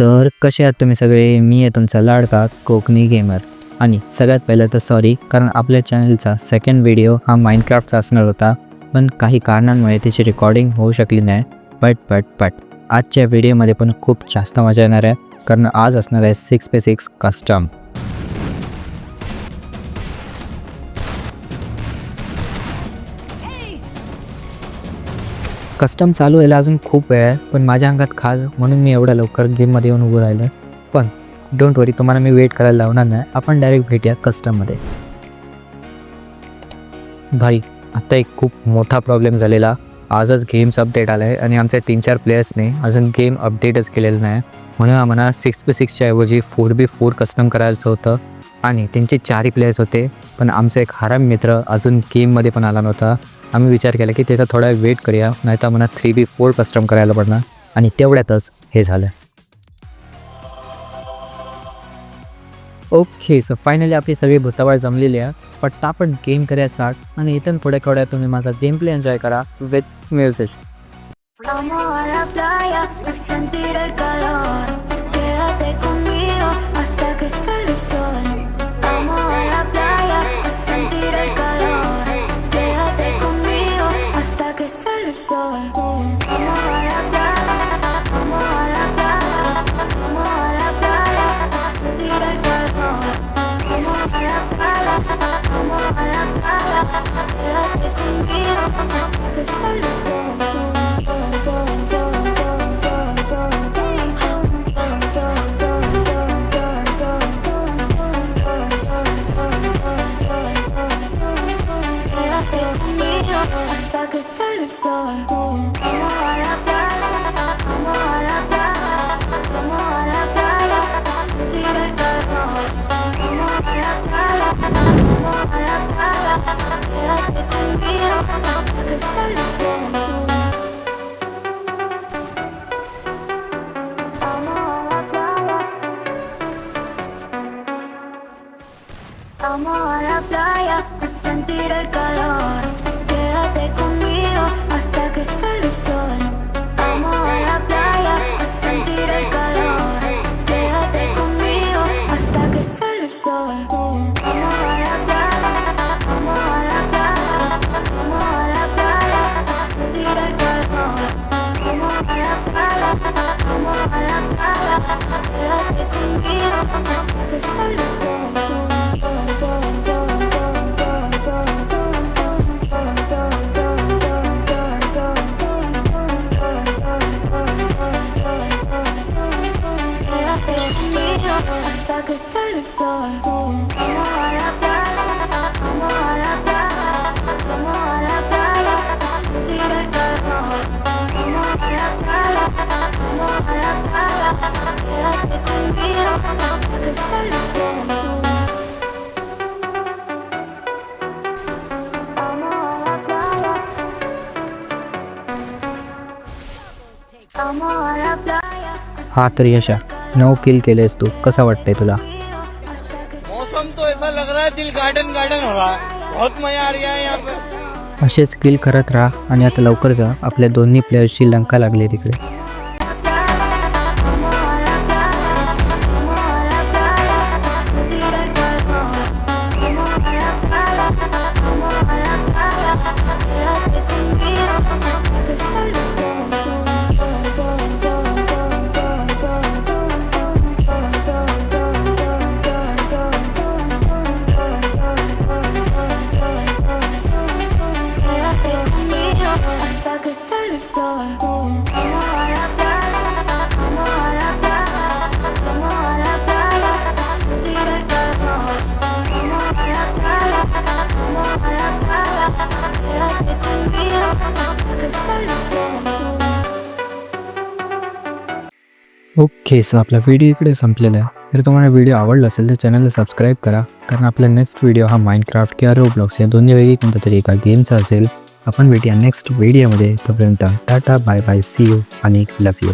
तर कसे आहात तुम्ही सगळे? मी आहे तुमचा लाडका कोकणी गेमर. आणि सगळ्यात पहिलं तर सॉरी, कारण आपल्या चॅनलचा सेकंड व्हिडिओ हा माइनक्राफ्टचा असणार होता, पण काही कारणांमुळे त्याची रेकॉर्डिंग होऊ शकली नाही. बट आजच्या व्हिडिओमध्ये पण खूप जास्त मजा येणार आहे, कारण आज असणार आहे 6x6 कस्टम. कस्टम चालू व्हायला अजून खूप वेळ आहे, पण माझ्या अंगात खाज म्हणून मी एवढ्या लवकर गेममध्ये येऊन उभं राहिलं. पण डोंट वरी, तुम्हाला मी वेट करायला लावणार नाही. आपण डायरेक्ट भेटूया कस्टममध्ये. भाई, आत्ता एक खूप मोठा प्रॉब्लेम झालेला. आजच गेम्स अपडेट आला आहे आणि आमच्या 3-4 प्लेयर्सने अजून गेम अपडेटच केलेलं नाही, म्हणून आम्हाला 6x6च्या ऐवजी 4x4 कस्टम करायचं होतं. आणि त्यांचे 4 प्लेयर्स होते, पण आमचा एक हराम मित्र अजून गेममध्ये पण आला नव्हता. आम्ही विचार केला की त्याचा थोडा वेट करूया, नाही तर मला 3x4 कस्टम करायला पडणार. आणि तेवढ्यातच हे झालं. ओके, सो फायनली आपली सगळी भुतावळ जमलेली आहे. पटापट गेम करूया स्टार्ट आणि इथून पुढे केवढ्या तुम्ही माझा गेम प्ले एन्जॉय करा with music. Vamos a la playa a sentir el calor. Quédate conmigo hasta que sale el sol. Vamos a la playa a sentir el calor. Quédate conmigo hasta que sale el sol. Vamos a la playa, vamos a la playa, vamos a la playa a sentir el calor. Vamos a la playa, vamos a la playa. Quédate conmigo hasta que sale el sol. Hasta que sale el sol. Vamos a la playa, vamos a la playa, vamos a la playa a sentir el calor. Vamos a la playa, vamos a la playa. Quédate conmigo hasta que sale el sol. Vamos a la playa a sentir el calor. Quédate conmigo hasta que sale el sol. Vamos a la playa a sentir el calor. Quédate conmigo hasta que sale el sol. Vamos a la playa, vamos a la playa, vamos a la playa a sentir el calor. Vamos a la playa, vamos a la playa. Quédate conmigo hasta que sale el sol. Hasta que sale el sol. Vamos a la playa, vamos a la playa, vamos a la playa a sentir el calor. Vamos a la playa, vamos a la playa. Quédate conmigo hasta que sale el sol. Vamos a la playa. हा तर यशा, 9 किल केलेस तू. कसा वाटतंय तुला? मौसम तो ऐसा लग रहा है दिल गार्डन गार्डन हो रहा है. बहुत मजा आ रहा है यहाँ पे. असेच किल करत राहा आणि आता लवकर जा. आपल्या दोन्ही प्लेयर्सची लंका लागली तिकडे. Hasta que sale el sol. Vamos a la playa, vamos a la playa, vamos a la playa a sentir el calor. Vamos a la playa, vamos a la playa. Quédate conmigo hasta que sale el sol. Okay, so आपला video इकडे संपलेला आहे. जर तुम्हाला व्हिडिओ आवडला असेल तर चॅनलला सबस्क्राईब करा, कारण आपला नेक्स्ट व्हिडिओ हा माइनक्राफ्ट किंवा रोब्लॉक्स या दोन्ही वेगळी कोणत्या तरी एका गेमचा असेल. आपण भेटूया नेक्स्ट व्हिडिओमध्ये. तोपर्यंत टाटा, बाय बाय, सी यू आणि लव्ह यू.